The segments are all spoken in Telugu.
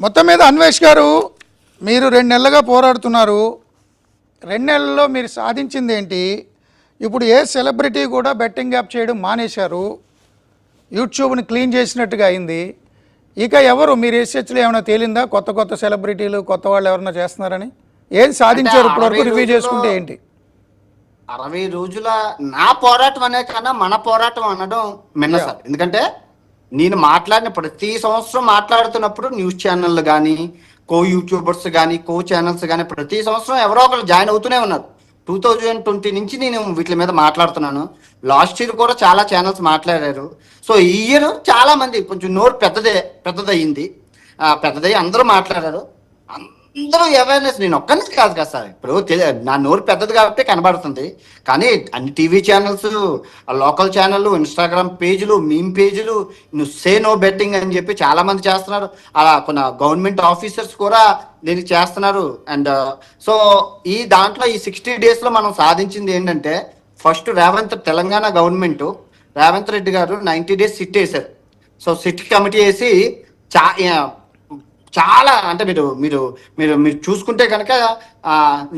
మొత్తం మీద అన్వేష్ గారు, మీరు 2 నెలలుగా పోరాడుతున్నారు. 2 నెలల్లో మీరు సాధించింది ఏంటి? ఇప్పుడు ఏ సెలబ్రిటీ కూడా బెట్టింగ్ యాప్ చేయడం మానేశారు. యూట్యూబ్ని క్లీన్ చేసినట్టుగా అయింది. ఇక ఎవరు మీ రీసెర్చ్లో ఏమైనా తేలిందా? కొత్త కొత్త సెలబ్రిటీలు, కొత్త వాళ్ళు ఎవరైనా చేస్తున్నారని ఏం సాధించారు ఇప్పటివరకు? రివ్యూ చేసుకుంటే ఏంటి? 60 రోజుల నా పోరాటం అనే కన్నా మన పోరాటం అనడం మిన్న సార్. ఎందుకంటే నేను మాట్లాడిన ప్రతి సంవత్సరం మాట్లాడుతున్నప్పుడు న్యూస్ ఛానళ్ళు కానీ, కో యూట్యూబర్స్ కానీ, కో ఛానల్స్ కానీ ప్రతి సంవత్సరం ఎవరో ఒకరు జాయిన్ అవుతూనే ఉన్నారు. 2020 నుంచి నేను వీటి మీద మాట్లాడుతున్నాను. లాస్ట్ ఇయర్ కూడా చాలా ఛానల్స్ మాట్లాడారు. సో ఈ ఇయర్ చాలా మంది కొంచెం నోరు పెద్దదయ్యింది. పెద్దదయ్యి అందరూ మాట్లాడారు. అందరూ అవేర్నెస్, నేను ఒక్కరిని కాదు కదా సార్. ఇప్పుడు నా నోరు పెద్దది కాబట్టి కనబడుతుంది, కానీ అన్ని టీవీ ఛానల్స్, లోకల్ ఛానళ్ళు, ఇన్స్టాగ్రామ్ పేజీలు, మీమ్ పేజీలు, నువ్వు సే నో బెట్టింగ్ అని చెప్పి చాలా మంది చేస్తున్నారు. అలా కొన్ని గవర్నమెంట్ ఆఫీసర్స్ కూడా దీనికి చేస్తున్నారు. అండ్ సో ఈ దాంట్లో ఈ 60 days లో మనం సాధించింది ఏంటంటే, ఫస్ట్ తెలంగాణ గవర్నమెంట్ రేవంత్ రెడ్డి గారు 90 days సిట్ వేశారు. సో సిట్ కమిటీ వేసి చాలా అంటే మీరు మీరు మీరు మీరు చూసుకుంటే కనుక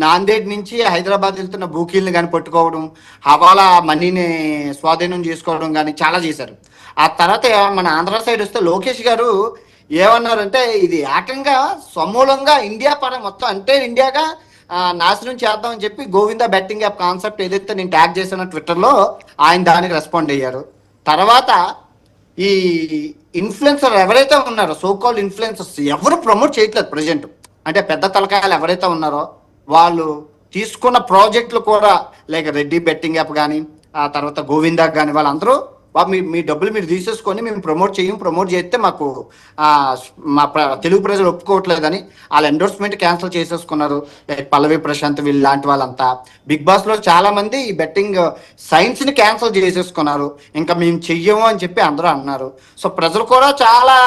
నాందేడ్ నుంచి హైదరాబాద్ వెళ్తున్న బూకీల్ని కానీ పట్టుకోవడం, హవాలా మనీని స్వాధీనం చేసుకోవడం కానీ చాలా చేశారు. ఆ తర్వాత మన ఆంధ్ర సైడ్ వస్తే లోకేష్ గారు ఏమన్నారంటే, ఇది ఏకంగా సమూలంగా ఇండియా మొత్తం అంటే ఇండియాగా నాశనం చేద్దామని చెప్పి గోవిందా బెట్టింగ్ యాప్ కాన్సెప్ట్ ఏదైతే నేను ట్యాగ్ చేశానో ట్విట్టర్లో, ఆయన దానికి రెస్పాండ్ అయ్యారు. తర్వాత ఈ ఇన్ఫ్లుయెన్సర్ ఎవరైతే ఉన్నారో, సోకాల్ ఇన్ఫ్లుయెన్సర్స్ ఎవరు ప్రమోట్ చేయట్లేదు ప్రజెంట్. అంటే పెద్ద తలకాయలు ఎవరైతే ఉన్నారో వాళ్ళు తీసుకున్న ప్రాజెక్టులు కూడా, లైక్ రెడ్డి బెట్టింగ్ యాప్ కానీ, ఆ తర్వాత గోవిందా కానీ, వాళ్ళందరూ మీ డబ్బులు మీరు తీసేసుకొని మేము ప్రమోట్ చేస్తే మాకు మా తెలుగు ప్రజలు ఒప్పుకోవట్లేదని వాళ్ళ ఎండోర్స్మెంట్ క్యాన్సిల్ చేసేసుకున్నారు. పల్లవి ప్రశాంత్ వీళ్ళు లాంటి వాళ్ళంతా బిగ్ బాస్ లో చాలా మంది ఈ బెట్టింగ్ సైన్స్ ని క్యాన్సిల్ చేసేసుకున్నారు. ఇంకా మేము చెయ్యము అని చెప్పి అందరూ అన్నారు. సో ప్రజలు కూడా చాలా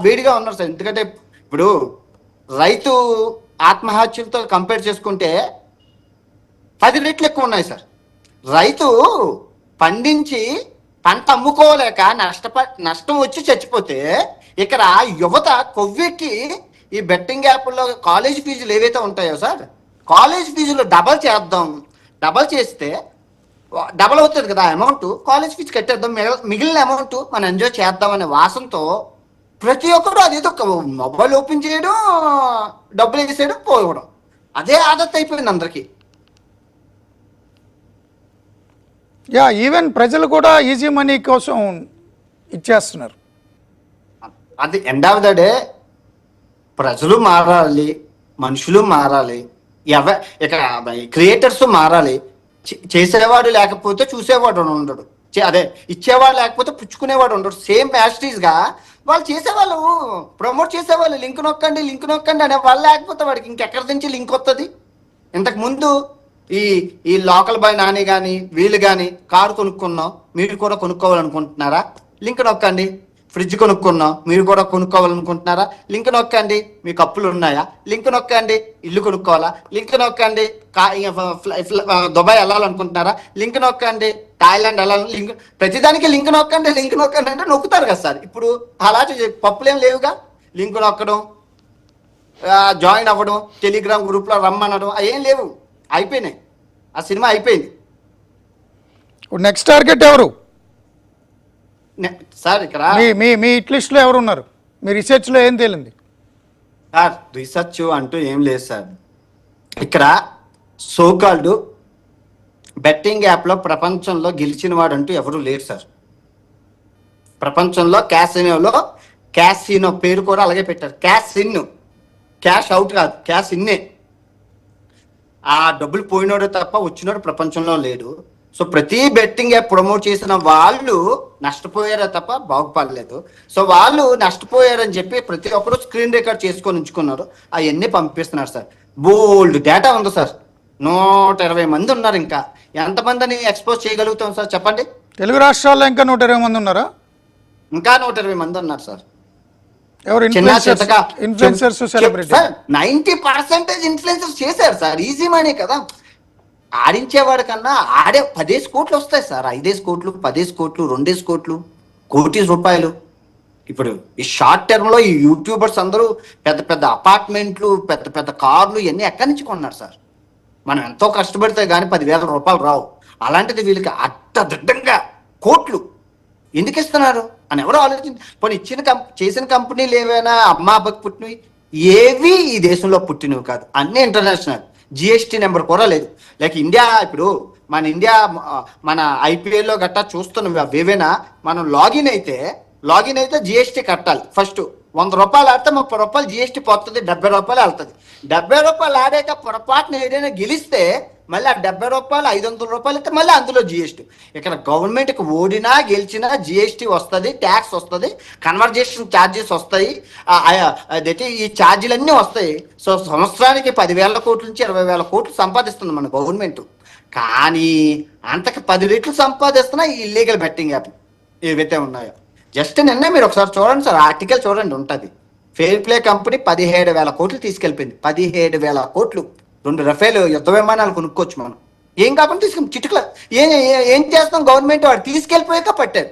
వేడిగా ఉన్నారు సార్. ఎందుకంటే ఇప్పుడు రైతు ఆత్మహత్యలతో కంపేర్ చేసుకుంటే 10 రెట్లు ఎక్కువ ఉన్నాయి సార్. రైతు పండించి పంట అమ్ముకోలేక నష్టం వచ్చి చచ్చిపోతే, ఇక్కడ యువత కొవ్వెక్కి ఈ బెట్టింగ్ యాప్లో కాలేజ్ ఫీజులు ఏవైతే ఉంటాయో సార్, కాలేజ్ ఫీజులు డబల్ చేస్తే డబల్ అవుతుంది కదా అమౌంట్, కాలేజ్ ఫీజు కట్టేద్దాం, మిగిలిన అమౌంట్ మనం ఎంజాయ్ చేద్దాం అనే వాసనతో ప్రతి ఒక్కరు అదేదో మొబైల్ ఓపెన్ చేయడం, డబ్బులు వేసేయడం, పోవడం, అదే ఆదత్ అయిపోయింది అందరికీ. ఈవెన్ ప్రజలు కూడా ఈజీ మనీ కోసం ఇచ్చేస్తున్నారు. అది ఎండ్ ఆఫ్ ద డే ప్రజలు మారాలి, మనుషులు మారాలి, ఇక క్రియేటర్స్ మారాలి. చేసేవాడు లేకపోతే చూసేవాడు ఉండడు, అదే ఇచ్చేవాడు లేకపోతే పుచ్చుకునేవాడు ఉండడు. సేమ్ యాస్టీస్గా వాళ్ళు చేసేవాళ్ళు, ప్రమోట్ చేసేవాళ్ళు, లింక్ నొక్కండి అనే వాళ్ళు లేకపోతే వాడికి ఇంకెక్కడి నుంచి లింక్ వస్తుంది? ఇంతకు ముందు ఈ లోకల్ బాయ్ నాని కానీ వీళ్ళు కానీ కారు కొనుక్కున్నాం, మీరు కూడా కొనుక్కోవాలనుకుంటున్నారా? లింక్ నొక్కండి. ఫ్రిడ్జ్ కొనుక్కున్నాం, మీరు కూడా కొనుక్కోవాలనుకుంటున్నారా? లింక్ నొక్కండి. మీకు అప్పులు ఉన్నాయా? లింక్ నొక్కండి. ఇల్లు కొనుక్కోవాలా? లింక్ నొక్కండి. దుబాయ్ వెళ్ళాలనుకుంటున్నారా? లింక్ నొక్కండి. థాయిలాండ్ వెళ్ళాలి, లింక్. ప్రతిదానికి లింక్ నొక్కండి అంటే నొక్కుతారు కదా సార్. ఇప్పుడు అలాంటి పప్పులు ఏం లేవుగా. లింక్ నొక్కడం, జాయిన్ అవ్వడం, టెలిగ్రామ్ గ్రూప్లో రమ్మనడం అవేం లేవు, అయిపోయినాయి. ఆ సినిమా అయిపోయింది. నెక్స్ట్ టార్గెట్ ఎవరు సార్? ఇక్కడ మీ హిట్ లిస్ట్ లో ఎవరు ఉన్నారు? మీ రీసెర్చ్ లో ఏం తేలింది సార్? రీసెర్చ్ అంటూ ఏం లేదు సార్. ఇక్కడ సోకాల్డ్ బెట్టింగ్ యాప్ లో ప్రపంచంలో గెలిచిన వాడు అంటూ ఎవరు లేరు సార్. ప్రపంచంలో క్యాసినో పేరు కూడా అలాగే పెట్టారు. క్యాష్ అవుట్ కాదు, క్యాష్ ఇన్నే. ఆ డబ్బులు పోయినోడు తప్ప వచ్చినోడు ప్రపంచంలో లేడు. సో ప్రతి బెట్టింగ్ యాప్ ప్రమోట్ చేసిన వాళ్ళు నష్టపోయారే తప్ప బాగుపడలేదు. సో వాళ్ళు నష్టపోయారని చెప్పి ప్రతి ఒక్కరు స్క్రీన్ రికార్డ్ చేసుకొని ఉంచుకున్నారు. అవన్నీ పంపిస్తున్నారు సార్. బోల్డ్ డేటా ఉంది సార్. 120 మంది ఉన్నారు. ఇంకా ఎంతమందిని ఎక్స్పోజ్ చేయగలుగుతాం సార్ చెప్పండి? తెలుగు రాష్ట్రాల్లో ఇంకా 120 మంది ఉన్నారా? ఇంకా 120 మంది ఉన్నారు సార్. ఎవరు? Influencers, celebrity. 90% ఇన్ఫ్లుయెన్సర్స్ చేశారు సార్. ఈజీ మనీ కదా. ఆడించేవాడి కన్నా 10 కోట్లు వస్తాయి సార్. 5 కోట్లు, 10 కోట్లు, 2 కోట్లు, ₹1 కోటి. ఇప్పుడు ఈ షార్ట్ టర్మ్ లో ఈ యూట్యూబర్స్ అందరూ పెద్ద పెద్ద అపార్ట్మెంట్లు, పెద్ద పెద్ద కార్లు ఇవన్నీ ఎక్కడి నుంచి కొన్నారు సార్? మనం ఎంతో కష్టపడితే కానీ 10,000 రూపాయలు రావు. అలాంటిది వీళ్ళకి అడ్డదిడ్డంగా కోట్లు ఎందుకు ఇస్తున్నారు అని ఎవరో ఆలోచించి పోనీ చేసిన కంపెనీలు ఏవైనా అమ్మా అబ్బకి పుట్టినవి? ఏవి ఈ దేశంలో పుట్టినవి కాదు, అన్నీ ఇంటర్నేషనల్. జిఎస్టీ నెంబర్ కూడా లేదు. లైక్ ఇండియా, ఇప్పుడు మన ఐపీఎల్లో గట్టా చూస్తున్నాం ఏవైనా, మనం లాగిన్ అయితే జిఎస్టీ కట్టాలి. ఫస్ట్ 100 రూపాయలు ఆడితే 30 రూపాయలు జిఎస్టీ పోతుంది, 70 రూపాయలు వెళ్తుంది. 70 రూపాయలు ఆడాక పొరపాటున ఏదైనా గెలిస్తే మళ్ళీ ఆ 70 రూపాయలు 500 రూపాయలు అయితే మళ్ళీ అందులో జిఎస్టీ. ఇక్కడ గవర్నమెంట్కి ఓడినా గెలిచినా జిఎస్టీ వస్తుంది, ట్యాక్స్ వస్తుంది, కన్వర్జేషన్ ఛార్జెస్ వస్తాయి, అదైతే ఈ ఛార్జీలన్నీ వస్తాయి. సో సంవత్సరానికి 10,000 కోట్ల నుంచి 20,000 కోట్లు సంపాదిస్తుంది మన గవర్నమెంట్. కానీ అంతకు 10 రెట్లు సంపాదిస్తున్నా ఈ ఇల్లీగల్ బెట్టింగ్ యాప్ ఏవైతే ఉన్నాయో. జస్ట్ నిన్న మీరు ఒకసారి చూడండి సార్, ఆర్టికల్ చూడండి ఉంటుంది. ఫెయిర్ ప్లే కంపెనీ 17,000 కోట్లు తీసుకెళ్ళిపోయింది. 17,000 కోట్లు. 2 రఫేల్ యుద్ధ విమానాలు కొనుక్కోవచ్చు మనం. ఏం కాకుండా తీసుకుని చిటుకల ఏం చేస్తాం? గవర్నమెంట్ వాడు తీసుకెళ్ళిపోయాక పట్టారు.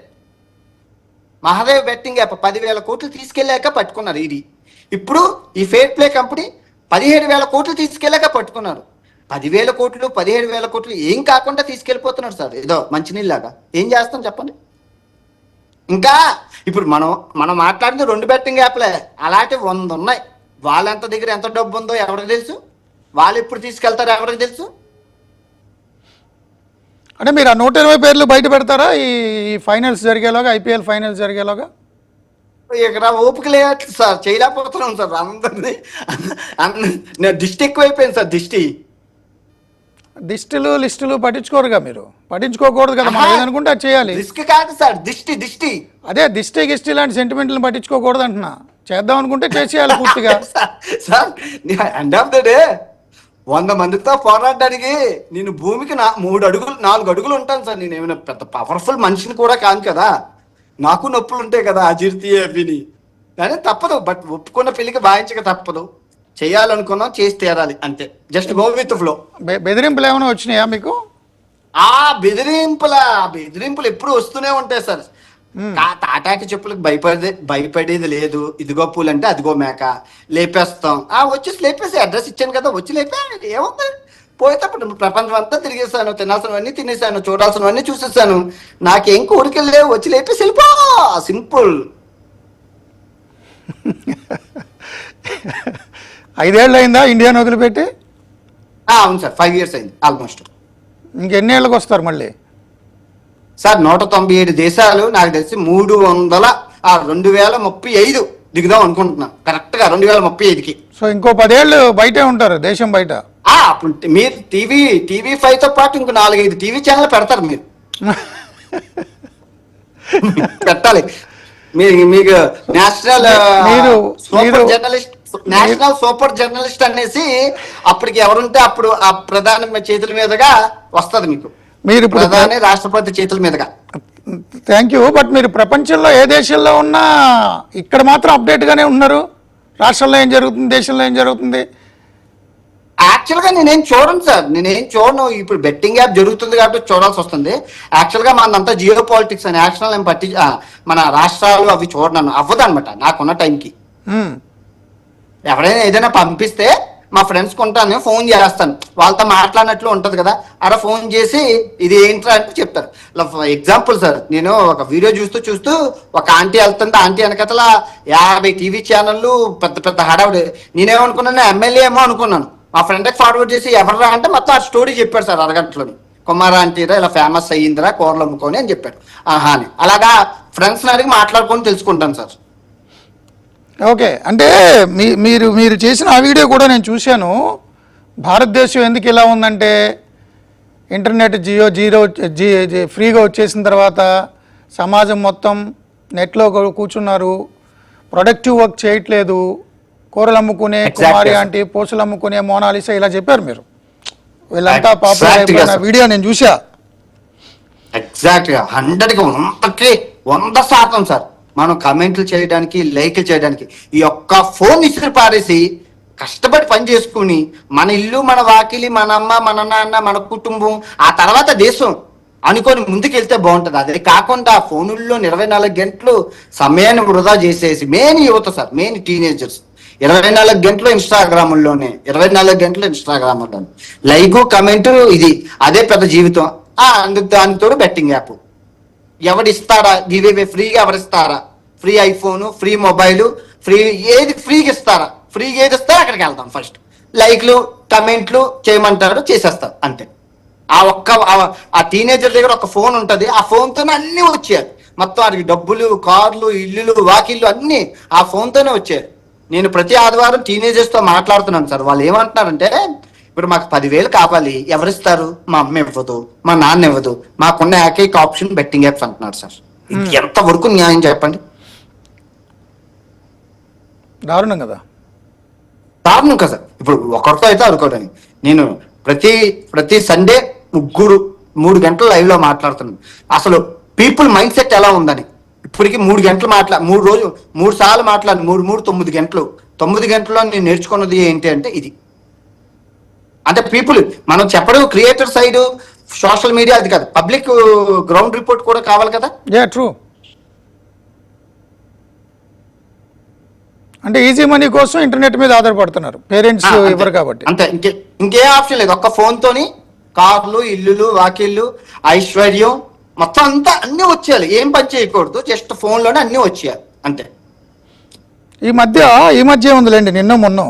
మహాదేవ్ బెట్టింగ్ యాప్ 10,000 కోట్లు తీసుకెళ్ళాక పట్టుకున్నారు ఇది. ఇప్పుడు ఈ ఫెయిర్ ప్లే కంపెనీ 17,000 కోట్లు తీసుకెళ్ళాక పట్టుకున్నారు. 10,000 కోట్లు 17,000 కోట్లు ఏం కాకుండా తీసుకెళ్ళిపోతున్నారు సార్, ఏదో మంచినీళ్ళలాగా. ఏం చేస్తాం చెప్పండి? ఇంకా ఇప్పుడు మనం మాట్లాడింది 2 బెట్టింగ్ యాప్లే, అలాంటివి 100 ఉన్నాయి. వాళ్ళంత దగ్గర ఎంత డబ్బు ఉందో ఎవరికి తెలుసు? వాళ్ళు ఎప్పుడు తీసుకెళ్తారో ఎవరికి తెలుసు? అంటే మీరు ఆ 120 పేర్లు బయట పెడతారా ఈ ఫైనల్స్ జరిగేలాగా, ఐపీఎల్ ఫైనల్స్ జరిగేలాగా? ఇక్కడ ఓపిక లేదు సార్, చేయలేకపోతున్నాం సార్. అందరినీ దిష్టి ఎక్కువైపోయింది సార్. లిస్టులు పట్టించుకోరుగా మీరు? పట్టించుకోకూడదు కదా, మనం ఏదనుకుంటే అది చేయాలి. దిష్టి కాదు సార్, దిష్టి. అదే గిష్టి లాంటి సెంటిమెంట్లను పట్టించుకోకూడదు అంటున్నా. చేద్దాం అనుకుంటే చేసేయాలి పూర్తిగా. Sir end of the day 100 మందితో పోరాడడానికి నేను భూమికి 3 అడుగులు 4 అడుగులు ఉంటాను సార్. నేను ఏమైనా పెద్ద పవర్ఫుల్ మనిషిని కూడా కాను కదా, నాకు నొప్పులు ఉంటాయి కదా, అజీర్తి అవిని. కానీ తప్పదు, బట్ ఒప్పుకున్న పెళ్లికి వాయించక తప్పదు. చేయాలనుకున్నాం, చేసి తీరాలి అంతే. Just go with flow. బెదిరింపులు ఏమైనా వచ్చినాయా మీకు? ఆ బెదిరింపులు ఎప్పుడు వస్తూనే ఉంటాయి సార్. తాటాకి చెప్పులకు భయపడేది లేదు. ఇదిగో పూలు అంటే అదిగో మేక, లేపేస్తాం. వచ్చేసి లేపేసి అడ్రస్ ఇచ్చాను కదా, వచ్చి లేపే, ఏముంది? పోయేటప్పుడు ప్రపంచం అంతా తిరిగేసాను, తినాల్సినవన్నీ తినేసాను, చూడాల్సినవన్నీ చూసేసాను, నాకేం కోరికలు లేవు, వచ్చి లేపేసి వెళ్ళిపో. సింపుల్. 5 ఏళ్ళు అయిందా ఇండియాను వదిలిపెట్టి? అవును సార్, 5 years అయింది ఆల్మోస్ట్. ఇంకెన్ని ఏళ్ళకి వస్తారు మళ్ళీ? సార్ 197 దేశాలు, నాకు తెలిసి 2035 దిగుదాం అనుకుంటున్నాం, కరెక్ట్ గా 2035కి. సో ఇంకో 10 ఏళ్ళు బయటే ఉంటారు, దేశం బయట. అప్పుడు మీరు టీవీ 5 తో పాటు ఇంకో 4-5 టీవీ ఛానల్ పెడతారు మీరు. పెట్టాలి. మీకు నేషనల్ సూపర్ జర్నలిస్ట్ అనేసి అప్పటికి ఎవరుంటే అప్పుడు ఆ ప్రధాని చేతుల మీదుగా వస్తుంది మీకు. మీరు ప్రధాని రాష్ట్రపతి చేతుల మీదుగా. Thank you. బట్ మీరు ప్రపంచంలో ఏ దేశంలో ఉన్నా ఇక్కడ మాత్రం అప్డేట్ గానే ఉన్నారు. రాష్ట్రంలో ఏం జరుగుతుంది, దేశంలో ఏం జరుగుతుంది యాక్చువల్గా నేనేం చూడను సార్, ఇప్పుడు బెట్టింగ్ యాప్ జరుగుతుంది కాబట్టి చూడాల్సి వస్తుంది. యాక్చువల్గా మనంతా జియో పాలిటిక్స్ అని యాక్చువల్ నేను మన రాష్ట్రాలు అవి చూడను, అవ్వదు అనమాట నాకున్న టైంకి. ఎవరైనా ఏదైనా పంపిస్తే మా ఫ్రెండ్స్ కొంటాను, ఫోన్ చేస్తాను, వాళ్ళతో మాట్లాడినట్లు ఉంటది కదా, అలా ఫోన్ చేసి ఇది ఏంట్రా అంటే చెప్తారు. ఎగ్జాంపుల్ సార్, నేను ఒక వీడియో చూస్తూ ఒక ఆంటీ వెళ్తుంది, ఆంటీ వెనకతల 50 టీవీ ఛానళ్ళు, పెద్ద హడావుడి. నేనేమనుకున్నాను, ఎమ్మెల్యే ఏమో అనుకున్నాను. మా ఫ్రెండ్కి ఫార్వర్డ్ చేసి ఎవర్రా అంటే మొత్తం ఆ స్టోరీ చెప్పాడు సార్ అరగంటలోని. కుమార్ ఆంటీరా ఇలా ఫేమస్ అయ్యిందిరా కూరలు అమ్ముకొని అని చెప్పాడు. ఆహా అని అలాగా ఫ్రెండ్స్ని అడిగి మాట్లాడుకొని తెలుసుకుంటాను సార్. ఓకే, అంటే మీరు చేసిన ఆ వీడియో కూడా నేను చూశాను. భారతదేశం ఎందుకు ఇలా ఉందంటే ఇంటర్నెట్ ఫ్రీగా వచ్చేసిన తర్వాత సమాజం మొత్తం నెట్లో కూర్చున్నారు, ప్రొడక్టివ్ వర్క్ చేయట్లేదు, కూరలు అమ్ముకునే కుమారి ఆంటీ, పోసులు అమ్ముకునే మోనాలిసా ఇలా చెప్పారు మీరు. వీళ్ళంతా పాపులర్ అయిపోయిన వీడియో నేను చూసా. ఎగ్జాక్ట్గా 100% సార్. మనం కమెంట్లు చేయడానికి, లైక్లు చేయడానికి ఈ ఒక్క ఫోన్ ఇసురు పారేసి కష్టపడి పని చేసుకుని మన ఇల్లు, మన వాకిలి, మన అమ్మ, మన నాన్న, మన కుటుంబం, ఆ తర్వాత దేశం, అనుకొని ముందుకెళ్తే బాగుంటుంది. అదే కాకుండా ఫోనుల్లో 24 గంటలు సమయాన్ని వృధా చేసేసి మెయిన్ యువత సార్, మెయిన్ టీనేజర్స్ 24 గంటలు ఇన్స్టాగ్రామ్లోనే, 24 గంటలు ఇన్స్టాగ్రామ్లోనే లైక్ కమెంట్, ఇది అదే పెద్ద జీవితం. అందుకు దానితో బెట్టింగ్ యాప్ ఎవడిస్తారా, గివేవే ఫ్రీగా ఎవరిస్తారా, free iPhone, free mobile, free ఏది ఫ్రీగా ఇస్తారా, ఫ్రీగా ఏది ఇస్తారా అక్కడికి వెళ్తాం. ఫస్ట్ లైక్లు కమెంట్లు చేయమంటారు, చేసేస్తారు అంతే. ఆ టీనేజర్ దగ్గర ఒక ఫోన్ ఉంటది, ఆ ఫోన్ తోనే అన్ని వచ్చారు. మొత్తం వారికి డబ్బులు, కార్లు, ఇల్లులు, వాకిళ్ళు అన్ని ఆ ఫోన్ తోనే వచ్చారు. నేను ప్రతి ఆదివారం టీనేజర్స్ తో మాట్లాడుతున్నాను సార్. వాళ్ళు ఏమంటున్నారంటే, ఇప్పుడు మాకు 10,000 కావాలి, ఎవరిస్తారు? మా అమ్మ ఇవ్వదు, మా నాన్న ఇవ్వదు, మాకున్న ఏకైక ఆప్షన్ బెట్టింగ్ యాప్స్ అంటున్నారు సార్. ఇది ఎంత వరకు న్యాయం చెప్పండి? దారుణం కదా. దారుణం కదా సార్. ఇప్పుడు ఒకరితో అయితే అనుకోవడానికి నేను ప్రతి సండే 3 గంటలు లైవ్ లో మాట్లాడుతున్నాను. అసలు పీపుల్ మైండ్ సెట్ ఎలా ఉందని. ఇప్పటికి 3 గంటలు 3 సార్లు మాట్లాడి 9 గంటలు. 9 గంటల్లో నేను నేర్చుకున్నది ఏంటి అంటే ఇది. అంటే పీపుల్ మనం చెప్పడం క్రియేటర్ సైడ్, సోషల్ మీడియా అది కాదు, పబ్లిక్ గ్రౌండ్ రిపోర్ట్ కూడా కావాలి కదా. ట్రూ. అంటే ఈజీ మనీ కోసం ఇంటర్నెట్ మీద ఆధారపడుతున్నారు పేరెంట్స్ ఇవ్వరు కాబట్టి. అంతే, ఇంకే ఆప్షన్ లేదు. ఒక్క ఫోన్ తోని కార్లు, ఇల్లులు, వాకిళ్ళు, ఐశ్వర్యం మొత్తం అంతా అన్ని వచ్చేయాలి. ఏం పని చేయకూడదు, జస్ట్ ఫోన్ లోనే అన్ని వచ్చేయాలి అంతే. ఈ మధ్య ఉందిలేండి, నిన్న మొన్న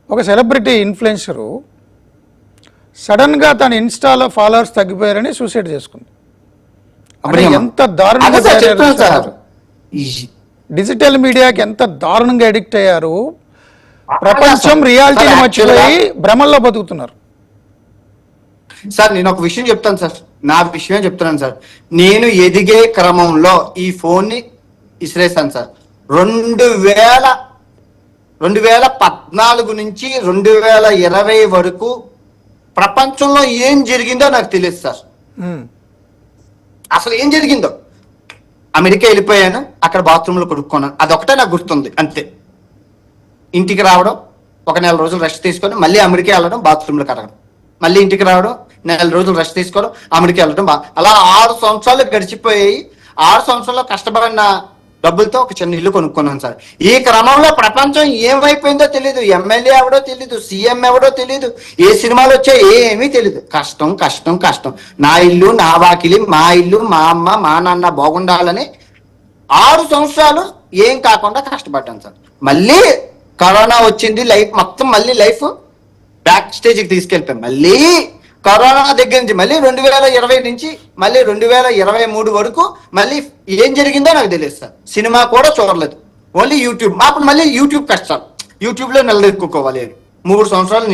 ఒక సెలబ్రిటీ ఇన్ఫ్లుయెన్సరు సడన్గా తన ఇన్స్టాలో ఫాలోవర్స్ తగ్గిపోయారని సూసైడ్ చేసుకుంది. ఎంత దారుణంగా డిజిటల్ మీడియాకి ఎంత దారుణంగా అడిక్ట్ అయ్యారు. ప్రపంచం రియాలిటీని మర్చిపోయి భ్రమల్లో బతుకుతున్నారు. సార్ నేను ఒక విషయం చెప్తాను సార్, నా విషయం చెప్తున్నాను సార్. నేను ఎదిగే క్రమంలో ఈ ఫోన్ని ఇసిరేసాను సార్. 2014 నుంచి 2020 వరకు ప్రపంచంలో ఏం జరిగిందో నాకు తెలియదు సార్. అసలు ఏం జరిగిందో. అమెరికా వెళ్ళిపోయాను, అక్కడ బాత్రూంలో కొడుక్కున్నాను, అదొకటే నాకు గుర్తుంది అంతే. ఇంటికి రావడం, ఒక 4 రోజులు రెస్ట్ తీసుకొని మళ్ళీ అమెరికా వెళ్ళడం, బాత్రూంలో కడగడం, మళ్ళీ ఇంటికి రావడం, 4 రోజులు రెస్ట్ తీసుకోవడం, అమెరికా వెళ్ళడం. అలా 6 సంవత్సరాలు గడిచిపోయాయి. 6 సంవత్సరాల్లో కష్టపడిన డబ్బులతో ఒక చిన్న ఇల్లు కొనుక్కున్నాను సార్. ఈ క్రమంలో ప్రపంచం ఏమైపోయిందో తెలియదు, ఎమ్మెల్యే ఎవడో తెలియదు, సీఎం ఎవడో తెలియదు, ఏ సినిమాలు వచ్చాయో ఏమీ తెలియదు. కష్టం కష్టం కష్టం. నా ఇల్లు, నా వాకిలి, మా ఇల్లు, మా అమ్మ, మా నాన్న బాగుండాలని 6 సంవత్సరాలు ఏం కాకుండా కష్టపడ్డాను సార్. మళ్ళీ కరోనా వచ్చింది, మళ్ళీ లైఫ్ బ్యాక్ స్టేజ్కి తీసుకెళ్ళిపోయాం. మళ్ళీ కరోనా దగ్గర నుంచి మళ్ళీ 2020 నుంచి మళ్ళీ 2023 వరకు మళ్ళీ ఏం జరిగిందో నాకు తెలియదు సార్. సినిమా కూడా చూడలేదు, ఓన్లీ యూట్యూబ్. అప్పుడు మళ్ళీ యూట్యూబ్ కష్టాలు, యూట్యూబ్లో నిలదొక్కుకోవాలి. 3 సంవత్సరాలు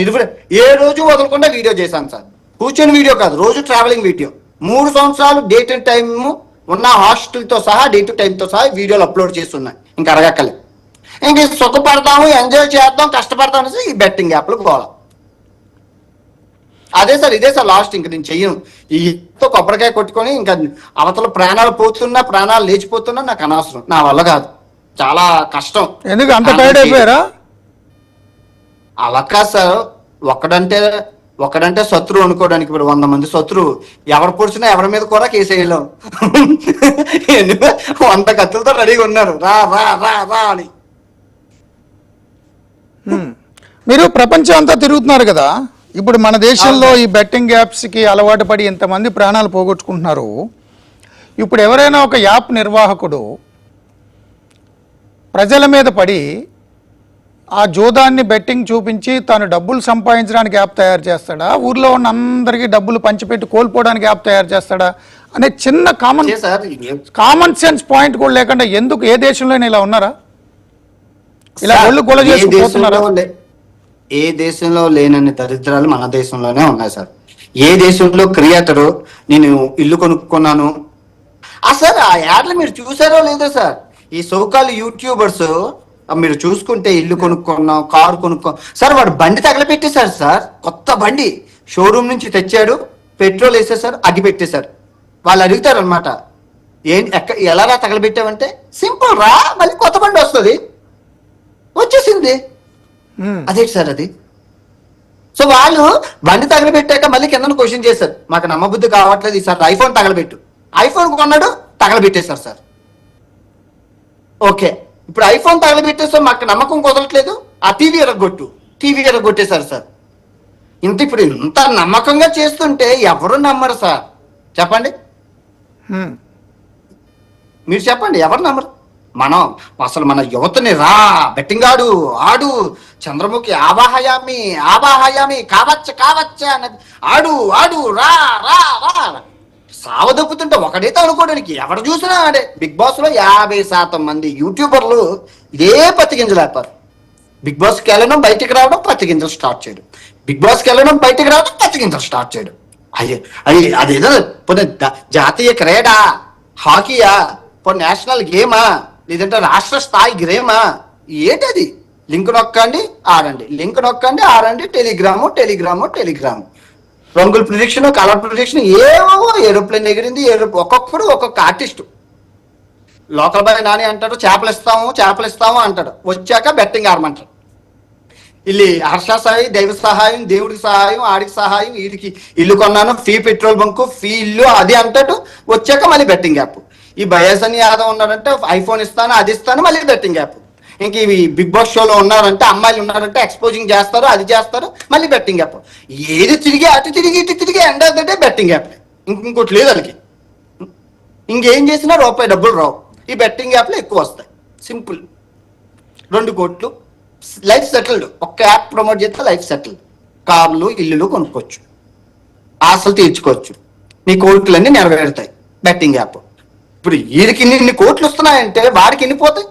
ఏ రోజు వదలకుండా వీడియో చేశాను సార్. కూర్చొని వీడియో కాదు, రోజు ట్రావెలింగ్ వీడియో. 3 సంవత్సరాలు డే టు టైమ్ ఉన్న హాస్టల్తో సహా, డే టు టైంతో సహా వీడియోలు అప్లోడ్ చేస్తున్నాయి. ఇంకా అడగక్కలే. ఇంక సుఖపడతాము, ఎంజాయ్ చేద్దాం, కష్టపడతాం అనేసి ఈ బెట్టింగ్ యాప్లు పోవాలి. ఇదే సార్ లాస్ట్. ఇంక నేను చెయ్యను. ఈ కొబ్బరికాయ కొట్టుకొని ఇంకా అవతల ప్రాణాలు పోతున్నా, ప్రాణాలు లేచిపోతున్నా నాకు అనవసరం, నా వల్ల కాదు, చాలా కష్టం. ఎందుకు అంత టైర్డ్ అయిపోయారా? అలా కాదు సార్. ఒకడంటే శత్రువు అనుకోవడానికి ఇప్పుడు 100 మంది శత్రువు. ఎవరు పొడిచినా ఎవరి మీద కూడా కేసేయలేం. 100 కత్తులతో రెడీగా ఉన్నారు, రా రా రా రా అని. మీరు ప్రపంచం అంతా తిరుగుతున్నారు కదా. ఇప్పుడు మన దేశంలో ఈ బెట్టింగ్ యాప్స్కి అలవాటు పడి ఎంతమంది ప్రాణాలు పోగొట్టుకుంటున్నారు. ఇప్పుడు ఎవరైనా ఒక యాప్ నిర్వాహకుడు ప్రజల మీద పడి ఆ జోదాన్ని బెట్టింగ్ చూపించి తాను డబ్బులు సంపాదించడానికి యాప్ తయారు చేస్తాడా, ఊర్లో ఉన్న అందరికీ డబ్బులు పంచిపెట్టి కోల్పోవడానికి యాప్ తయారు చేస్తాడా అనే చిన్న కామన్ సెన్స్ పాయింట్ కూడా లేకుండా ఎందుకు ఏ దేశంలోనే ఇలా ఉన్నారా? ఇలా ఒళ్ళు గొల చేసుకుంటున్నారా? ఏ దేశంలో లేనన్ని దరిద్రాలు మన దేశంలోనే ఉన్నాయి సార్. ఏ దేశంలో క్రియేటరు నేను ఇల్లు కొనుక్కున్నాను సార్, ఆ యాడ్లు మీరు చూసారో లేదో సార్. ఈ సోకాల్ యూట్యూబర్స్ మీరు చూసుకుంటే ఇల్లు కొనుక్కున్నాం, కారు కొనుక్కున్నాం సార్, వాడు బండి తగలపెట్టేశారు సార్. కొత్త బండి షోరూమ్ నుంచి తెచ్చాడు, పెట్రోల్ వేసేసారు, అగ్గి పెట్టేశారు. వాళ్ళు అడుగుతారు అనమాట, ఎలా తగలబెట్టావంటే, సింపుల్ రా, మళ్ళీ కొత్త బండి వస్తుంది, వచ్చేసింది. అదే సార్, సో వాళ్ళు బండి తగలబెట్టాక మళ్ళీ కింద క్వశ్చన్ చేశారు, మాకు నమ్మబుద్ధి కావట్లేదు, ఈసారి ఐఫోన్ తగలబెట్టు. ఐఫోన్ కొన్నాడు, తగలబెట్టేశారు సార్. ఓకే, ఇప్పుడు ఐఫోన్ తగలబెట్టేస్తే మాకు నమ్మకం కుదరట్లేదు, ఆ టీవీ ఎరగొట్టేశారు సార్. ఇప్పుడు ఇంత నమ్మకంగా చేస్తుంటే ఎవరు నమ్మరు సార్, చెప్పండి. మీరు చెప్పండి, ఎవరు నమ్మరు? మనం అసలు మన యువతని బెట్టింగ్ ఆడు చంద్రముఖి ఆవాహయామి కావచ్చా అన్నది, ఆడు రా సావదొప్పుతుంటే ఒకడైతే అనుకోవడానికి ఎవరు చూసినా ఆడే. బిగ్ బాస్ లో 50% మంది యూట్యూబర్లు ఇదే పత్తిగింజలేపారు. బిగ్ బాస్కి వెళ్ళడం, బయటికి రావడం, పత్తిగింజలు స్టార్ట్ చేయడం, బిగ్ బాస్కి వెళ్ళడం, బయటికి రావడం, పత్తిగింజలు స్టార్ట్ చేయడం. అదేదో జాతీయ క్రీడ, హాకీయా, నేషనల్ గేమా, లేదంటే రాష్ట్ర స్థాయి గేమా, ఏంటది? లింక్ నొక్కండి ఆడండి, టెలిగ్రాము, రంగుల ప్రొడిక్షన్, కలర్ ప్రొడిక్షన్, ఏవో ఏరోప్లేన్ ఎగిరింది, ఒక్కొక్కడు ఒక్కొక్క ఆర్టిస్టు. లోకల్ బాయ్ నాని అంటాడు చేపలు ఇస్తాము అంటాడు, వచ్చాక బెట్టింగ్ ఆడమంటాడు. ఇల్లు హర్ష సాయి, దైవ సహాయం, దేవుడికి సహాయం, ఆడికి సహాయం, వీడికి ఇల్లు కొన్నాను, ఫీ పెట్రోల్ బంకు, ఫీ ఇల్లు అది అంటాడు, వచ్చాక మళ్ళీ బెట్టింగ్ యాప్. ఈ బయాసన్ యాదవ్ ఉన్నాడంటే ఐఫోన్ ఇస్తాను, అది ఇస్తాను, మళ్ళీ బెట్టింగ్ యాప్. ఇంక ఇవి బిగ్ బాస్ షోలో ఉన్నారంటే, అమ్మాయిలు ఉన్నారంటే ఎక్స్పోజింగ్ చేస్తారు, అది చేస్తారు, మళ్ళీ బెట్టింగ్ యాప్. ఏది తిరిగి అటు తిరిగి end of the day betting app. ఇంకోటి లేదు వాళ్ళకి. ఇంకేం చేసినా రూపాయి డబ్బులు రావు. ఈ బెట్టింగ్ యాప్లో ఎక్కువ వస్తాయి. సింపుల్, 2 కోట్లు, లైఫ్ సెటిల్డ్. ఒక్క యాప్ ప్రమోట్ చేస్తే లైఫ్ సెటిల్డ్. కార్లు, ఇల్లులు కొనుక్కోవచ్చు, ఆశలు తీర్చుకోవచ్చు, నీ కోట్లన్నీ నెరవేరుతాయి బెట్టింగ్ యాప్. ఇప్పుడు వీరికి ఇన్ని కోట్లు వస్తున్నాయంటే వాడికి ఎన్ని పోతాయి?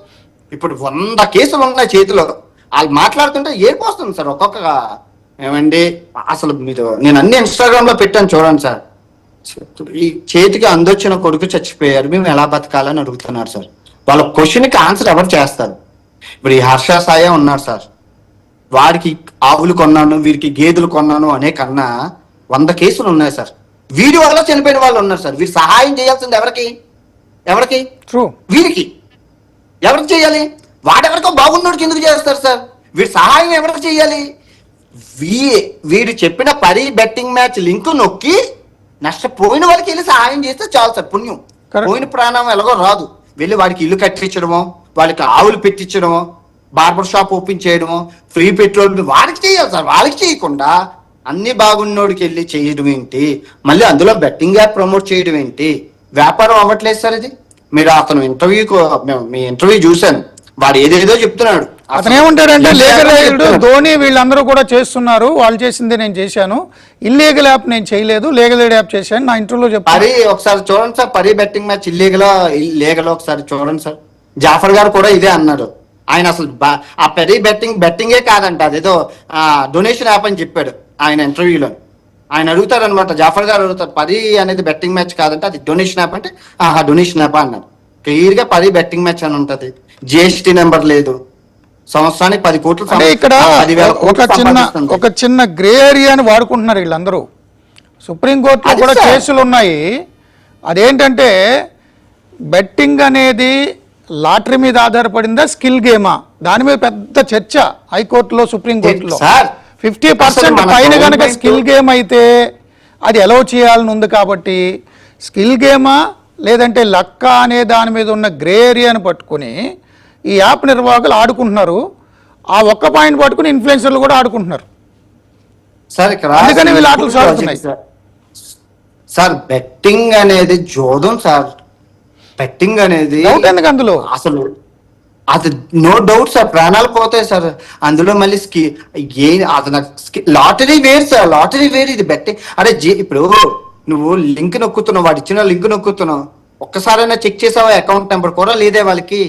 ఇప్పుడు 100 కేసులు ఉన్నాయి చేతిలో. వాళ్ళు మాట్లాడుతుంటే ఏడిపోస్తుంది సార్. ఒక్కొక్క ఏమండి అసలు నేను అన్ని ఇన్స్టాగ్రామ్ లో పెట్టాను చూడండి సార్. ఈ చేతికి అందొచ్చిన కొడుకు చచ్చిపోయారు, మేము ఎలా బతకాలని అడుగుతున్నారు సార్. వాళ్ళ క్వశ్చన్కి ఆన్సర్ ఎవరు చేస్తారు? ఇప్పుడు ఈ హర్ష సాయ ఉన్నాడు సార్, వాడికి ఆవులు కొన్నాను, వీరికి గేదెలు కొన్నాను అనే కన్నా 100 కేసులు ఉన్నాయి సార్. వీడి వల్ల చనిపోయిన వాళ్ళు ఉన్నారు సార్. వీరు సహాయం చేయాల్సింది ఎవరికి? వీరికి ఎవరికి చేయాలి? వాడెవరికో బాగున్నోడికి ఎందుకు చేస్తారు సార్? వీడి సహాయం ఎవరికి చేయాలి? వీడు చెప్పిన పరి బెట్టింగ్ మ్యాచ్ లింక్ నొక్కి నష్టపోయిన వాళ్ళకి వెళ్ళి సహాయం చేస్తే చాలు సార్. పుణ్యం. పోయిన ప్రాణం ఎలాగో రాదు. వెళ్ళి వాడికి ఇల్లు కట్టించడమో, వాళ్ళకి ఆవులు పెట్టించడమో, బార్బర్ షాప్ ఓపెన్ చేయడమో, ఫ్రీ పెట్రోల్ వాడికి చేయాలి సార్. వాళ్ళకి చేయకుండా అన్ని బాగున్నోడికి వెళ్ళి చేయడం ఏంటి? మళ్ళీ అందులో బెట్టింగ్ యాప్ ప్రమోట్ చేయడం ఏంటి? వ్యాపారం అవ్వట్లేదు సార్ ఇది. మీరు అతను మీ ఇంటర్వ్యూ చూశాను, వాడు ఏదేదో చెప్తున్నాడు. అతను ఏమంటాడంటే లీగల్ ఎయిడ్ ధోని వీళ్ళందరూ కూడా చేస్తున్నారు, వాళ్ళు చేసింది నేను చేశాను, ఇల్లీగల్ యాప్ నేను చేయలేదు, లీగల్ ఎయిడ్ యాప్ చేశాను, నా ఇంటర్వ్యూలో చెప్పాను. పరి ఒకసారి చూడండి సార్, పరి బెట్టింగ్ మ్యాచ్ లీగల్ ఒకసారి చూడండి సార్. జాఫర్ గారు కూడా ఇదే అన్నారు. ఆయన అసలు ఆ పరి బెట్టింగే కాదంట, అదేదో డొనేషన్ యాప్ అని చెప్పాడు ఆయన ఇంటర్వ్యూలో. ఆయన అడుగుతారు అనమాట, జాఫర్ గారు అడుగుతారు, పరి అనేది బెట్టింగ్ మ్యాచ్ కాదంటే అది డొనేషన్ యాప్ అంటే, డొనేషన్ యాప్ అన్నారు. క్లియర్ గా పరి బెట్టింగ్ మ్యాచ్ అని ఉంటది, జిఎస్టీ నెంబర్ లేదు, సంవత్సరానికి 10 కోట్లు. ఇక్కడ ఒక చిన్న గ్రే ఏరియాని వాడుకుంటున్నారు వీళ్ళందరూ. సుప్రీంకోర్టులో కూడా కేసులు ఉన్నాయి. అదేంటంటే బెట్టింగ్ అనేది లాటరీ మీద ఆధారపడిందా, స్కిల్ గేమా? దాని మీద పెద్ద చర్చ హైకోర్టులో, సుప్రీంకోర్టులో. 50% పైన కనుక స్కిల్ గేమ్ అయితే అది అలౌ చేయాలని ఉంది. కాబట్టి స్కిల్ గేమా లేదంటే లక్క అనే దాని మీద ఉన్న గ్రే ఏరియాని పట్టుకుని ఈ యాప్ నిర్వాహకులు ఆడుకుంటున్నారు. ఆ ఒక్క పాయింట్ పట్టుకుని ఇన్ఫ్లుయెన్సర్లు కూడా ఆడుకుంటున్నారు. అందుకని వీళ్ళు ఆటలు సాగుతున్నాయి సార్. బెట్టింగ్ అనేది జోదం సార్. బెట్టింగ్ అనేది ఎందుకు అందులో అసలు అది నో డౌట్ సార్, ప్రాణాలు పోతాయి సార్ అందులో. మళ్ళీ లాటరీ వేరు సార్, లాటరీ వేరు, ఇది బెట్టింగ్. అరే ఇప్పుడు నువ్వు లింక్ నొక్కుతున్నావు, వాడు ఇచ్చిన లింక్ నొక్కుతున్నావు, ఒక్కసారైనా చెక్ చేసావా? అకౌంట్ నెంబర్ కూడా లేదే వాళ్ళకి.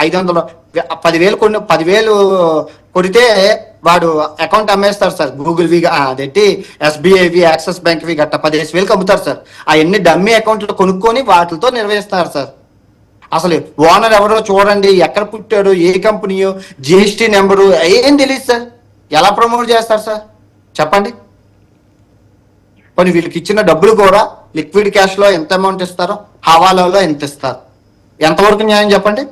500 10,000 కొడితే వాడు అకౌంట్ అమ్మేస్తారు సార్. గూగుల్ వి అదేంటి SBIవి, యాక్సిస్ బ్యాంక్ వి గట్ట 15,000 అమ్ముతారు సార్. అవన్నీ డమ్మీ అకౌంట్లు కొనుక్కొని వాటితో నిర్వహిస్తారు సార్. అసలు ఓనర్ ఎవరో చూడండి, ఎక్కడ పుట్టాడు, ఏ కంపెనీయో, జిఎస్టీ నెంబరు ఏం తెలియదు సార్. ఎలా ప్రమోట్ చేస్తారు సార్ చెప్పండి? కొన్ని వీళ్ళకి ఇచ్చిన డబ్బులు కూడా లిక్విడ్ క్యాష్ లో ఎంత అమౌంట్ ఇస్తారో, హవాలాలో ఎంత ఇస్తారు, ఎంతవరకు న్యాయం చెప్పండి?